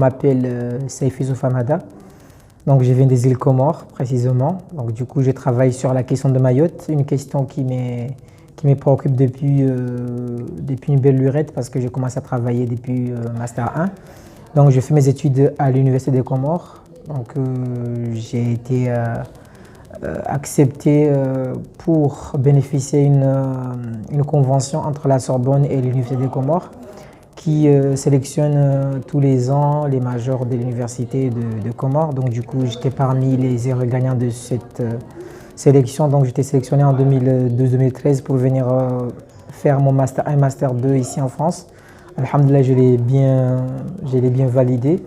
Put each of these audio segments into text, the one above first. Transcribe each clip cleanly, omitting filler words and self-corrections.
m'appelle Saifi Soufamada. Donc, je viens des îles Comores, précisément. Donc, du coup, je travaille sur la question de Mayotte, une question qui me préoccupe depuis une belle lurette parce que j'ai commencé à travailler depuis Master 1. Donc, je fais mes études à l'Université des Comores. Donc, j'ai été accepté pour bénéficier d'une convention entre la Sorbonne et l'Université des Comores qui sélectionne tous les ans les majors de l'Université de Comores. Donc, du coup, j'étais parmi les heureux gagnants de cette sélection. Donc, j'étais sélectionné en 2012-2013 pour venir faire mon Master 1 Master 2 ici en France. Alhamdoulilah, je l'ai bien validé.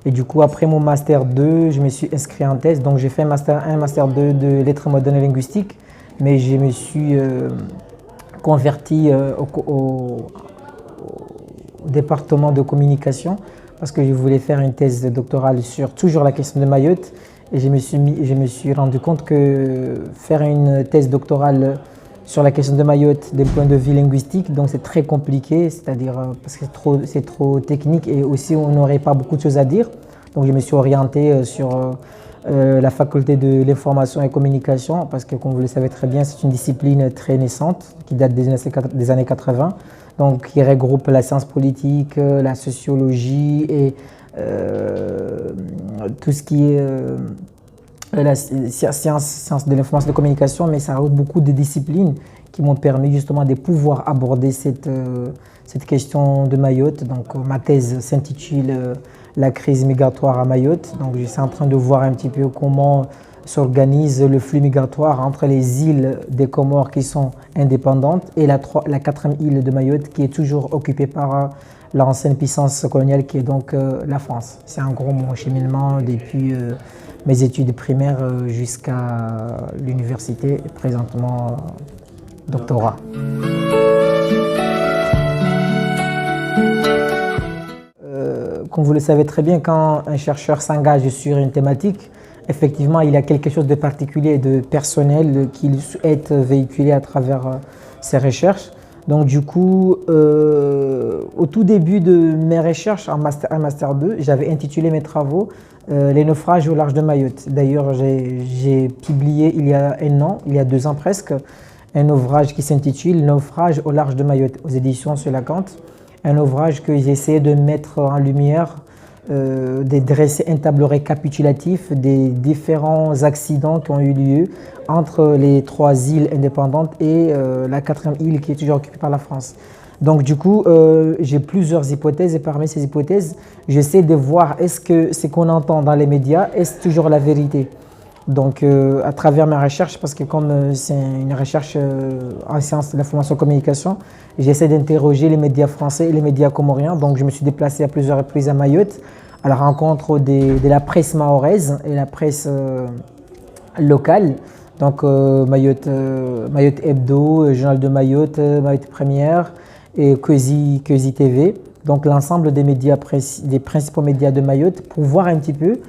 Et du coup, après mon Master 2, je me suis inscrit en thèse. Donc, j'ai fait Master 1, Master 2 de lettres modernes et linguistiques. Mais je me suis converti au département de communication parce que je voulais faire une thèse doctorale sur toujours la question de Mayotte. Et je me suis rendu compte que faire une thèse doctorale sur la question de Mayotte d'un point de vue linguistique, donc c'est très compliqué, c'est-à-dire parce que c'est trop technique et aussi on n'aurait pas beaucoup de choses à dire. Donc je me suis orienté sur la faculté de l'information et communication parce que comme vous le savez très bien, c'est une discipline très naissante qui date des années 80, donc qui regroupe la science politique, la sociologie et tout ce qui est la science de l'information et de communication, mais ça regroupe beaucoup de disciplines qui m'ont permis justement de pouvoir aborder cette question de Mayotte. Donc ma thèse s'intitule La crise migratoire à Mayotte. Donc je suis en train de voir un petit peu comment s'organise le flux migratoire entre les îles des Comores qui sont indépendantes et la quatrième île de Mayotte qui est toujours occupée par l'ancienne puissance coloniale qui est donc la France. C'est en gros mon cheminement depuis mes études primaires jusqu'à l'université et présentement doctorat. Comme vous le savez très bien, quand un chercheur s'engage sur une thématique, effectivement, il y a quelque chose de particulier et de personnel qu'il souhaite véhiculer à travers ses recherches. Donc du coup, au tout début de mes recherches en Master 1, Master 2, j'avais intitulé mes travaux Les naufrages au large de Mayotte. D'ailleurs, j'ai publié il y a un an, il y a 2 ans presque, un ouvrage qui s'intitule Naufrage au large de Mayotte aux éditions sur la Cante. Un ouvrage que j'ai essayé de mettre en lumière, de dresser un tableau récapitulatif des différents accidents qui ont eu lieu entre les 3 îles indépendantes et la 4e île qui est toujours occupée par la France. Donc du coup, j'ai plusieurs hypothèses et parmi ces hypothèses, j'essaie de voir est-ce que ce qu'on entend dans les médias, est-ce toujours la vérité. Donc à travers mes recherches, parce que comme c'est une recherche en sciences de l'information et communication, j'essaie d'interroger les médias français et les médias comoriens. Donc je me suis déplacé à plusieurs reprises à Mayotte à la rencontre de la presse mahoraise et la presse locale. Donc Mayotte Hebdo, Journal de Mayotte, Mayotte Première et Keuzi TV. Donc l'ensemble des principaux médias de Mayotte pour voir un petit peu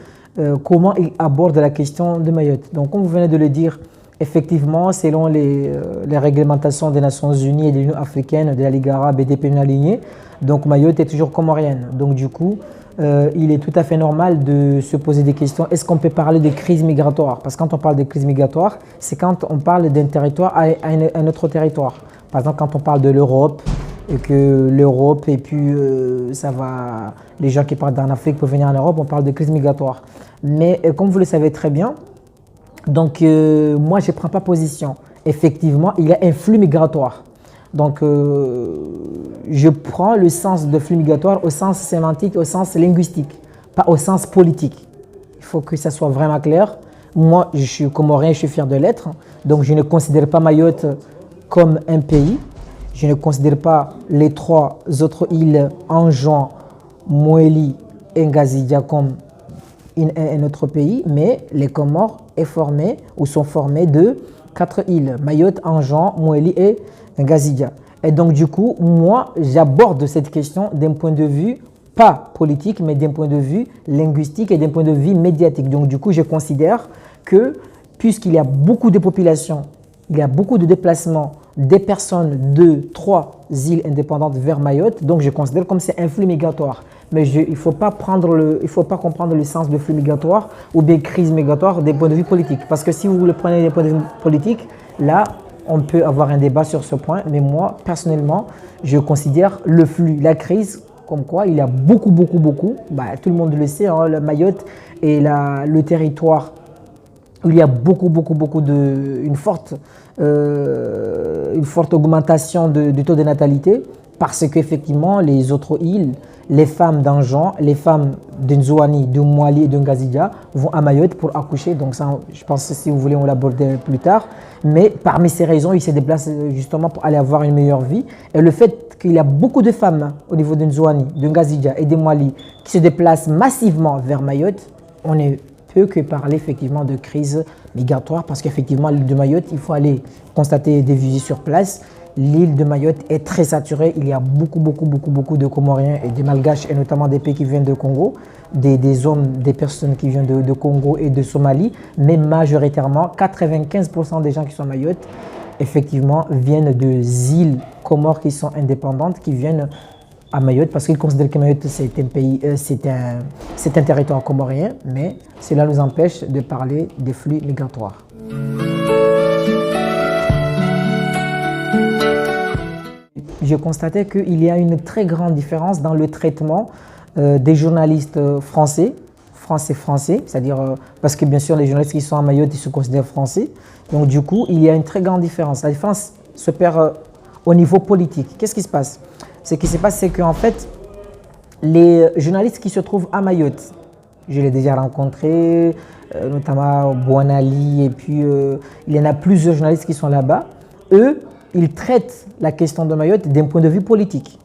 comment ils abordent la question de Mayotte. Donc comme vous venez de le dire, effectivement, selon les réglementations des Nations Unies et de l'Union africaine, de la Ligue arabe et des pays alignés, donc Mayotte est toujours comorienne. Donc du coup, il est tout à fait normal de se poser des questions. Est-ce qu'on peut parler de crise migratoire? Parce que quand on parle de crise migratoire, c'est quand on parle d'un territoire à un autre territoire. Par exemple, quand on parle de l'Europe, et que l'Europe et puis les gens qui partent en Afrique peuvent venir en Europe, on parle de crise migratoire. Mais comme vous le savez très bien, donc moi je ne prends pas position. Effectivement, il y a un flux migratoire. Donc je prends le sens de flux migratoire au sens sémantique, au sens linguistique, pas au sens politique. Il faut que ça soit vraiment clair. Moi, je suis comorien, je suis fier de l'être. Donc je ne considère pas Mayotte comme un pays. Je ne considère pas les 3 autres îles, Anjouan, Moélie et Ngazidja comme un autre pays, mais les Comores sont formés de 4 îles, Mayotte, Anjouan, Moélie et Ngazidja. Et donc du coup, moi, j'aborde cette question d'un point de vue pas politique, mais d'un point de vue linguistique et d'un point de vue médiatique. Donc du coup, je considère que puisqu'il y a beaucoup de populations, il y a beaucoup de déplacements des personnes de 3 îles indépendantes vers Mayotte, donc je considère comme c'est un flux migratoire. mais il ne faut pas comprendre le sens de flux migratoire ou bien crise migratoire des points de vue politiques. Parce que si vous le prenez des points de vue politiques, là, on peut avoir un débat sur ce point, mais moi, personnellement, je considère le flux, la crise, comme quoi il y a beaucoup, tout le monde le sait, hein, le Mayotte est le territoire où il y a une forte augmentation du taux de natalité, parce qu'effectivement, les autres îles, les femmes d'Anjan, les femmes d'Nzouani, de Mouali et de Ngazidja vont à Mayotte pour accoucher. Donc ça, je pense que si vous voulez, on l'aborder plus tard. Mais parmi ces raisons, ils se déplacent justement pour aller avoir une meilleure vie. Et le fait qu'il y a beaucoup de femmes au niveau de Nzouani, de Ngazidja et de Mouali qui se déplacent massivement vers Mayotte, on ne peut que parler effectivement de crise migratoire, parce qu'effectivement, l'île de Mayotte, il faut aller constater des visites sur place. L'île de Mayotte est très saturée. Il y a beaucoup de Comoriens et des Malgaches, et notamment des pays qui viennent de Congo, des hommes, des personnes qui viennent de Congo et de Somalie, mais majoritairement, 95% des gens qui sont à Mayotte, effectivement, viennent de îles Comores qui sont indépendantes, qui viennent à Mayotte, parce qu'ils considèrent que Mayotte, c'est un pays, c'est un territoire comorien, mais cela nous empêche de parler des flux migratoires. J'ai constaté qu'il y a une très grande différence dans le traitement des journalistes français, c'est-à-dire parce que bien sûr les journalistes qui sont à Mayotte, ils se considèrent français. Donc du coup, il y a une très grande différence. La différence se perd au niveau politique. Qu'est-ce qui se passe? Ce qui se passe, c'est qu'en fait, les journalistes qui se trouvent à Mayotte, je l'ai déjà rencontré, notamment Bouanali, et puis il y en a plusieurs journalistes qui sont là-bas. Eux, ils traitent la question de Mayotte d'un point de vue politique.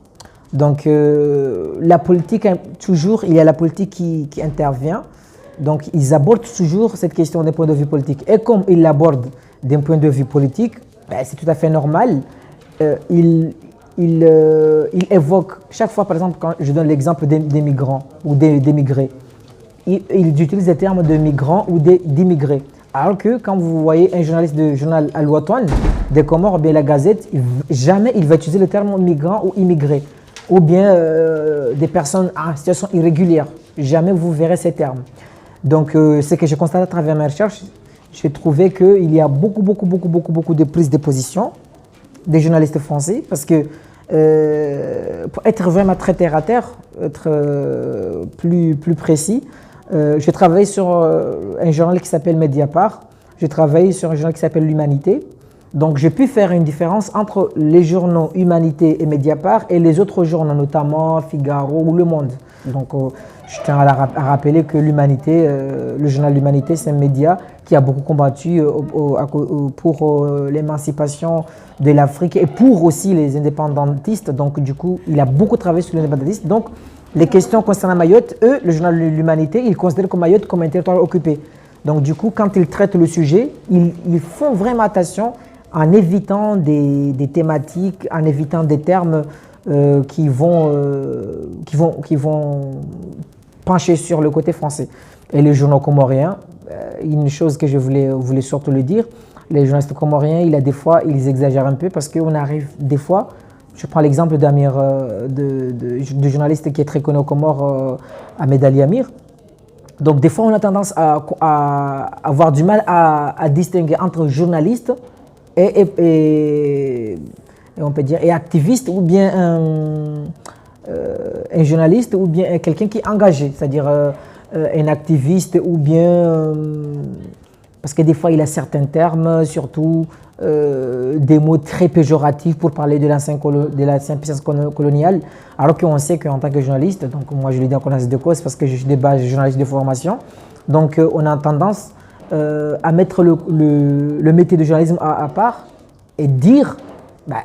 Donc la politique, toujours, il y a la politique qui intervient. Donc ils abordent toujours cette question d'un point de vue politique. Et comme ils l'abordent d'un point de vue politique, ben, c'est tout à fait normal. Ils évoquent, chaque fois par exemple, quand je donne l'exemple des migrants ou des migrés, ils utilisent les termes de migrants ou d'immigrés. Alors que quand vous voyez un journaliste du journal Al-Watan des Comores, ou bien la Gazette, jamais il va utiliser le terme migrant ou immigré, ou bien des personnes en situation irrégulière. Jamais vous verrez ces termes. Donc, ce que j'ai constaté à travers mes recherches, j'ai trouvé qu'il y a beaucoup de prises de position des journalistes français, parce que pour être vraiment très terre à terre, être plus précis, j'ai travaillé sur un journal qui s'appelle Mediapart, j'ai travaillé sur un journal qui s'appelle L'Humanité. Donc j'ai pu faire une différence entre les journaux Humanité et Mediapart et les autres journaux, notamment Figaro ou Le Monde. Donc je tiens à rappeler que l'Humanité, le journal L'Humanité, c'est un média qui a beaucoup combattu pour l'émancipation de l'Afrique et pour aussi les indépendantistes. Donc du coup, il a beaucoup travaillé sur l'indépendantisme. Donc les questions concernant Mayotte, eux, le journal L'Humanité, ils considèrent Mayotte comme un territoire occupé. Donc du coup, quand ils traitent le sujet, ils font vraiment attention en évitant des thématiques, en évitant des termes qui vont pencher sur le côté français. Et les journaux comoriens, une chose que je voulais surtout le dire, les journalistes comoriens, des fois, ils exagèrent un peu, parce qu'on arrive des fois, je prends l'exemple d'Amir, du journaliste qui est très connu aux Comores, Ahmed Ali Amir. Donc des fois, on a tendance à avoir du mal à distinguer entre journaliste et on peut dire, et activiste, ou bien un journaliste, ou bien quelqu'un qui est engagé, c'est-à-dire un activiste, ou bien parce que des fois il a certains termes, surtout des mots très péjoratifs pour parler de l'ancienne puissance coloniale, alors qu'on sait qu'en tant que journaliste, donc moi je le dis en connaissance de cause parce que je suis de base journaliste de formation, donc on a tendance à mettre le métier de journalisme à part et dire,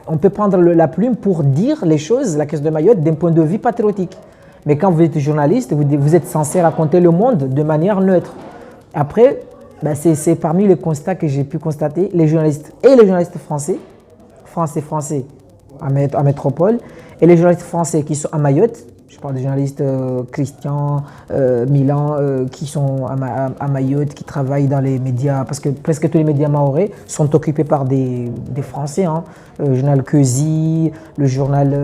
on peut prendre la plume pour dire les choses, la question de Mayotte, d'un point de vue patriotique. Mais quand vous êtes journaliste, vous êtes censé raconter le monde de manière neutre. Après, c'est parmi les constats que j'ai pu constater, les journalistes français à métropole, et les journalistes français qui sont à Mayotte, je parle des journalistes Christian, Milan, qui sont à Mayotte, qui travaillent dans les médias, parce que presque tous les médias mahorais sont occupés par des Français, hein. Le journal Keuzi, le journal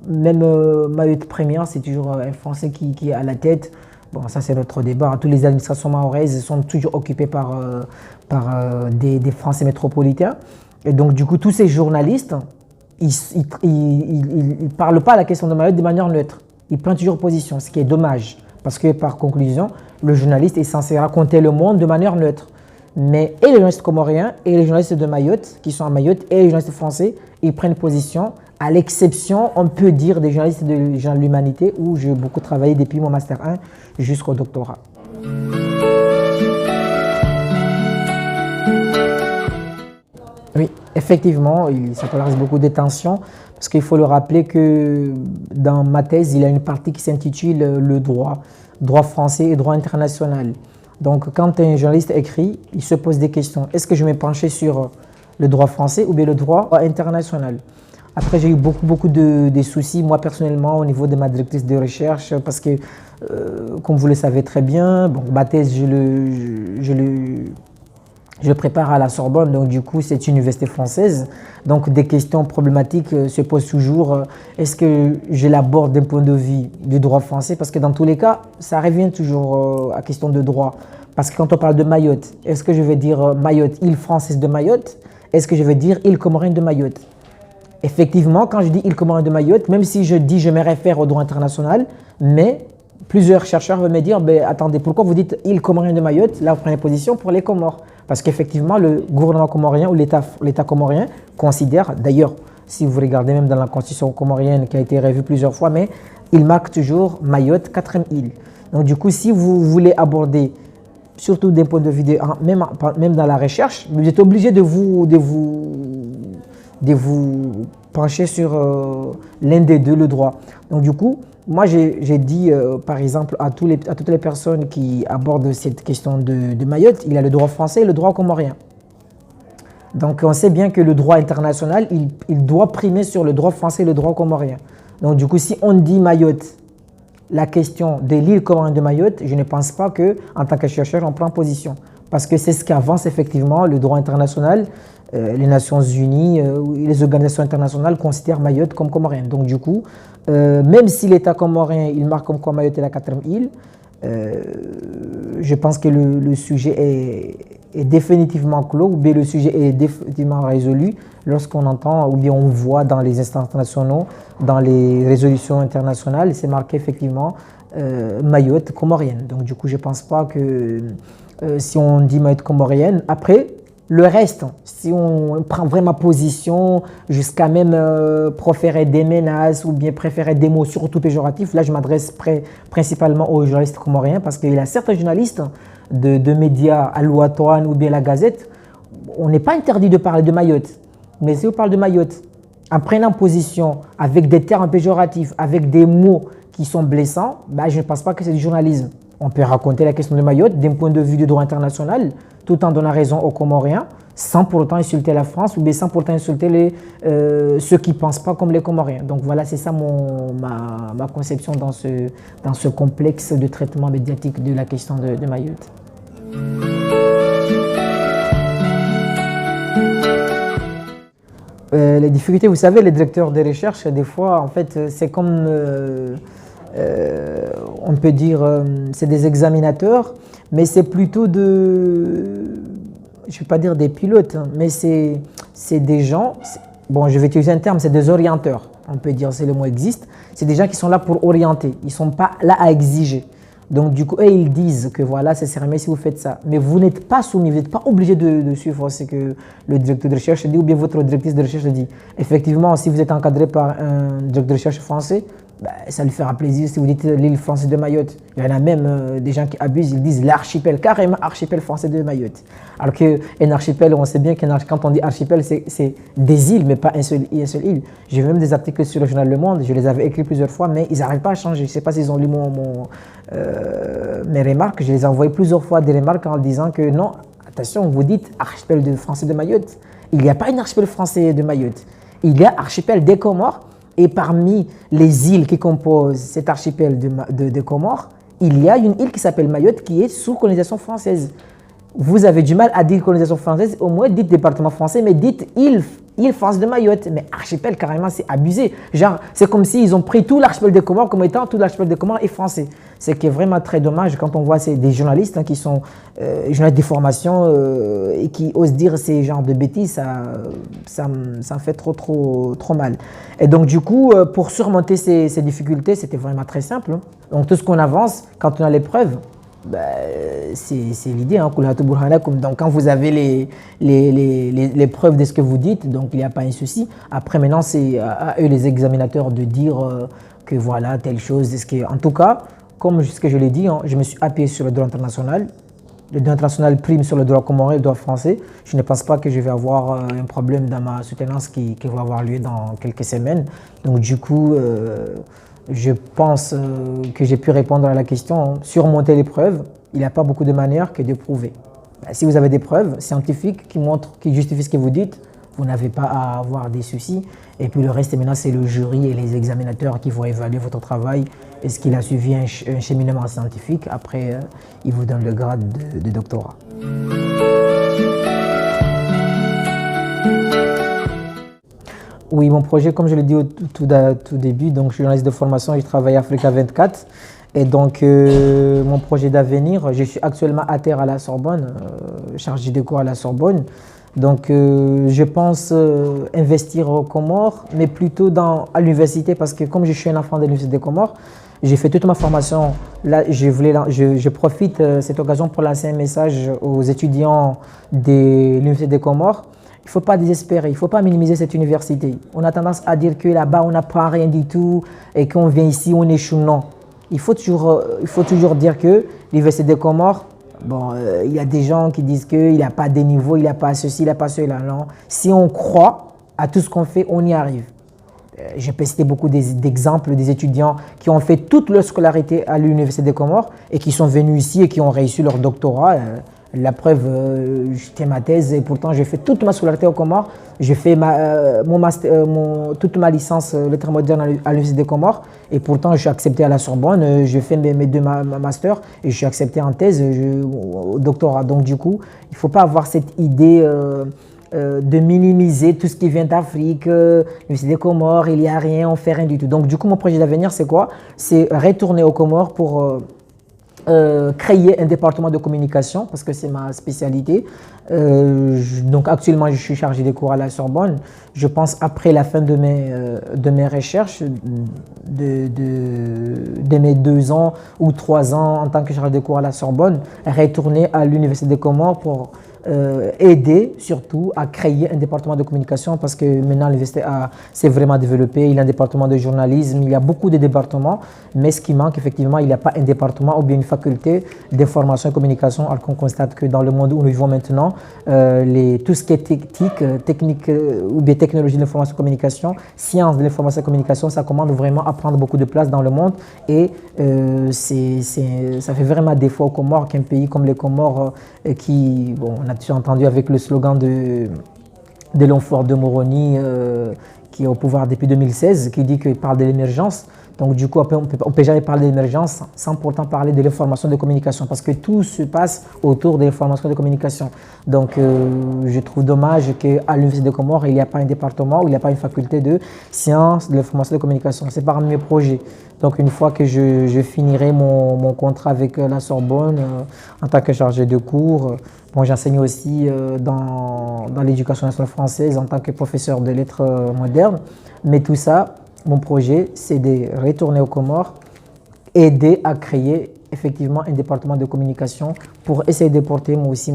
même Mayotte Première, c'est toujours un Français qui est à la tête. Bon, ça c'est notre débat. Toutes les administrations mahoraises sont toujours occupées par des Français métropolitains. Et donc du coup, tous ces journalistes, ils ne parlent pas à la question de Mayotte de manière neutre. Ils prennent toujours position, ce qui est dommage. Parce que par conclusion, le journaliste est censé raconter le monde de manière neutre. Mais et les journalistes comoriens et les journalistes de Mayotte, qui sont à Mayotte, et les journalistes français, ils prennent position, à l'exception, on peut dire, des journalistes de genre de l'humanité, où j'ai beaucoup travaillé depuis mon Master 1 jusqu'au doctorat. Oui, effectivement, ça polarise beaucoup de tensions, parce qu'il faut le rappeler que dans ma thèse, il y a une partie qui s'intitule le droit français et droit international. Donc quand un journaliste écrit, il se pose des questions. Est-ce que je vais me pencher sur le droit français ou bien le droit international? Après, j'ai eu beaucoup de soucis, moi personnellement, au niveau de ma directrice de recherche, parce que, comme vous le savez très bien, bon, ma thèse, je le prépare à la Sorbonne, donc du coup, c'est une université française. Donc des questions problématiques se posent toujours. Est-ce que je l'aborde d'un point de vue du droit français? Parce que dans tous les cas, ça revient toujours à question de droit. Parce que quand on parle de Mayotte, est-ce que je vais dire Mayotte, île française de Mayotte? Est-ce que je vais dire île comorienne de Mayotte? Effectivement, quand je dis île comorienne de Mayotte, même si je dis je me réfère au droit international, mais plusieurs chercheurs vont me dire, ben, attendez, pourquoi vous dites île comorienne de Mayotte? Là, vous prenez position pour les Comores. Parce qu'effectivement, le gouvernement comorien ou l'État comorien considère, d'ailleurs, si vous regardez même dans la constitution comorienne qui a été revue plusieurs fois, mais il marque toujours Mayotte, quatrième île. Donc du coup, si vous voulez aborder, surtout d'un point de vue, même dans la recherche, vous êtes obligé de vous pencher sur l'un des deux, le droit. Donc du coup, moi j'ai dit par exemple à toutes les personnes qui abordent cette question de Mayotte, il y a le droit français et le droit comorien. Donc on sait bien que le droit international, il doit primer sur le droit français et le droit comorien. Donc du coup, si on dit Mayotte, la question de l'île comorienne de Mayotte, je ne pense pas qu'en tant que chercheur, on prend position. Parce que c'est ce qu'avance effectivement le droit international. Les Nations Unies, les organisations internationales considèrent Mayotte comme comorienne. Donc du coup, même si l'État comorien, il marque comme quoi Mayotte est la quatrième île, je pense que le sujet est définitivement clos, ou bien le sujet est définitivement résolu lorsqu'on entend, ou bien on voit dans les instances internationaux, dans les résolutions internationales, c'est marqué effectivement Mayotte comorienne. Donc du coup, je ne pense pas que si on dit Mayotte comorienne, après, le reste, si on prend vraiment position jusqu'à même proférer des menaces ou bien préférer des mots surtout péjoratifs, là je m'adresse principalement aux journalistes comoriens parce qu'il y a certains journalistes de médias Al-Watan ou bien la Gazette, on n'est pas interdit de parler de Mayotte. Mais si on parle de Mayotte, en prenant position avec des termes péjoratifs, avec des mots qui sont blessants, bah, je ne pense pas que c'est du journalisme. On peut raconter la question de Mayotte d'un point de vue du droit international, tout en donnant raison aux Comoriens, sans pour autant insulter la France ou bien sans pour autant insulter ceux qui ne pensent pas comme les Comoriens. Donc voilà, c'est ça ma conception dans ce complexe de traitement médiatique de la question de Mayotte. Les difficultés, vous savez, les directeurs de recherche, des fois, en fait, c'est comme, on peut dire, c'est des examinateurs, mais c'est plutôt je ne vais pas dire des pilotes, mais c'est des gens, bon, je vais utiliser un terme, c'est des orienteurs, on peut dire, c'est le mot existe, c'est des gens qui sont là pour orienter, ils ne sont pas là à exiger. Donc du coup, eux, ils disent que voilà, c'est sérieux si vous faites ça. Mais vous n'êtes pas soumis, vous n'êtes pas obligé de suivre ce que le directeur de recherche dit ou bien votre directrice de recherche dit. Effectivement, si vous êtes encadré par un directeur de recherche français, bah, ça lui fera plaisir si vous dites l'île française de Mayotte. Il y en a même des gens qui abusent, ils disent l'archipel, carrément archipel français de Mayotte. Alors qu'un archipel, on sait bien que quand on dit archipel, c'est des îles, mais pas une seule île. J'ai même des articles sur le journal Le Monde, je les avais écrits plusieurs fois, mais ils n'arrivent pas à changer. Je ne sais pas s'ils ont lu mes remarques, je les ai envoyé plusieurs fois des remarques en disant que non, attention, vous dites archipel français de Mayotte. Il n'y a pas un archipel français de Mayotte. Il y a archipel des Comores. Et parmi les îles qui composent cet archipel de Comores, il y a une île qui s'appelle Mayotte qui est sous colonisation française. Vous avez du mal à dire colonisation française, au moins dites département français, mais dites île France de Mayotte. Mais archipel, carrément, c'est abusé. Genre, c'est comme s'ils ont pris tout l'archipel des Comores comme étant tout l'archipel des Comores est français. Ce qui est vraiment très dommage quand on voit des journalistes qui sont journalistes de formation et qui osent dire ces genres de bêtises, ça me fait trop mal. Et donc, du coup, pour surmonter ces difficultés, c'était vraiment très simple. Donc, tout ce qu'on avance, quand on a les preuves, bah, c'est l'idée, hein. Donc quand vous avez les preuves de ce que vous dites, donc il n'y a pas un souci. Après maintenant c'est à eux les examinateurs de dire que voilà telle chose. En tout cas, comme ce que je l'ai dit, hein, je me suis appuyé sur le droit international. Le droit international prime sur le droit comorien et le droit français. Je ne pense pas que je vais avoir un problème dans ma soutenance qui va avoir lieu dans quelques semaines. Donc du coup, je pense que j'ai pu répondre à la question. Surmonter les preuves, il n'y a pas beaucoup de manières que de prouver. Si vous avez des preuves scientifiques qui justifient ce que vous dites, vous n'avez pas à avoir des soucis. Et puis le reste, maintenant, c'est le jury et les examinateurs qui vont évaluer votre travail. Est-ce qu'il a suivi un cheminement scientifique? Après, ils vous donnent le grade de doctorat. Oui, mon projet, comme je l'ai dit au tout début, donc je suis journaliste de formation et je travaille à Africa 24. Et donc, mon projet d'avenir, je suis actuellement à terre à la Sorbonne, chargé de cours à la Sorbonne. Donc, je pense investir aux Comores, mais plutôt à l'université, parce que comme je suis un enfant de l'université des Comores, j'ai fait toute ma formation. Là, je profite de cette occasion pour lancer un message aux étudiants de l'université des Comores. Il ne faut pas désespérer, il ne faut pas minimiser cette université. On a tendance à dire que là-bas, on n'apprend rien du tout et qu'on vient ici, on échoue. Non. Il faut toujours dire que l'université des Comores, il y a des gens qui disent qu'il n'a pas de niveau, il n'a pas ceci, il n'a pas cela. Non. Si on croit à tout ce qu'on fait, on y arrive. Je peux citer beaucoup d'exemples des étudiants qui ont fait toute leur scolarité à l'université des Comores et qui sont venus ici et qui ont réussi leur doctorat. La preuve, j'étais ma thèse et pourtant j'ai fait toute ma scolarité aux Comores. J'ai fait toute ma licence lettres modernes à l'université des Comores et pourtant je suis accepté à la Sorbonne. J'ai fait mes deux masters et je suis accepté en thèse au doctorat. Donc du coup, il ne faut pas avoir cette idée de minimiser tout ce qui vient d'Afrique, l'université des Comores, il n'y a rien, on ne fait rien du tout. Donc du coup, mon projet d'avenir, c'est quoi? C'est retourner aux Comores pour créer un département de communication parce que c'est ma spécialité. Donc actuellement, je suis chargé des cours à la Sorbonne. Je pense après la fin de mes recherches, de mes 2 ans ou 3 ans en tant que chargé des cours à la Sorbonne, retourner à l'Université des Comores pour aider surtout à créer un département de communication parce que maintenant l'université s'est vraiment développée, il y a un département de journalisme, il y a beaucoup de départements, mais ce qui manque effectivement, il n'y a pas un département ou bien une faculté d'information et communication, alors qu'on constate que dans le monde où nous vivons maintenant, tout ce qui est technique ou bien technologie de l'information et communication, sciences de l'information et communication, ça commence vraiment à prendre beaucoup de place dans le monde et ça fait vraiment défaut aux Comores qu'un pays comme les Comores qui, on a toujours entendu avec le slogan de Longfort de Moroni qui est au pouvoir depuis 2016, qui dit qu'il parle de l'émergence. Donc du coup, on ne peut jamais parler d'émergence sans pourtant parler de l'information de communication parce que tout se passe autour de l'information de communication. Donc je trouve dommage qu'à l'Université des Comores, il n'y a pas un département ou il n'y a pas une faculté de sciences de l'information de communication. C'est parmi mes projets. Donc une fois que je finirai mon contrat avec la Sorbonne en tant que chargé de cours, j'enseigne aussi dans l'éducation nationale française en tant que professeur de lettres modernes. Mais tout ça, mon projet, c'est de retourner aux Comores, aider à créer effectivement un département de communication pour essayer de porter moi aussi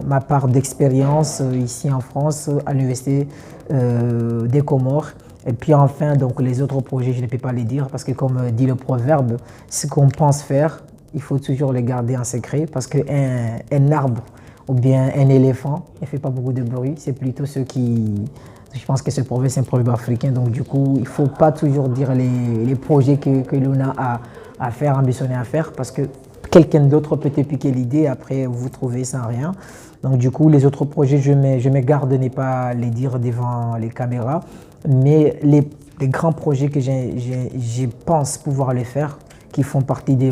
ma part d'expérience ici en France, à l'Université des Comores. Et puis enfin, donc, les autres projets, je ne peux pas les dire parce que comme dit le proverbe, ce qu'on pense faire, il faut toujours les garder en secret parce qu'un arbre ou bien un éléphant ne fait pas beaucoup de bruit, c'est plutôt ceux qui... Je pense que ce proverbe, c'est un proverbe africain, donc du coup, il ne faut pas toujours dire les projets que l'on a à faire, ambitionner à faire, parce que quelqu'un d'autre peut te piquer l'idée, après vous vous trouvez sans rien. Donc du coup, les autres projets, je me garde de ne pas les dire devant les caméras, mais les grands projets que je pense pouvoir les faire, qui font partie de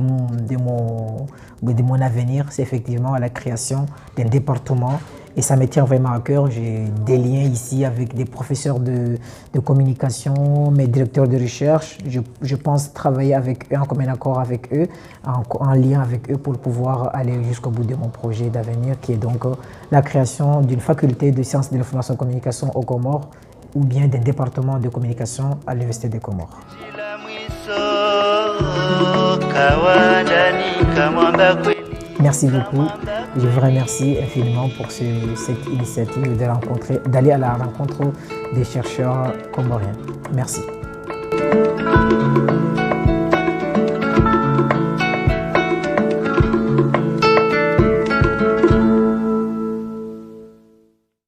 mon avenir, c'est effectivement la création d'un département. Et ça me tient vraiment à cœur. J'ai des liens ici avec des professeurs de communication, mes directeurs de recherche. Je pense travailler avec eux, en commun accord avec eux, en lien avec eux pour pouvoir aller jusqu'au bout de mon projet d'avenir, qui est donc la création d'une faculté de sciences de l'information et communication aux Comores, ou bien d'un département de communication à l'Université des Comores. Merci beaucoup. Je vous remercie infiniment pour cette initiative d'aller à la rencontre des chercheurs comoriens. Merci.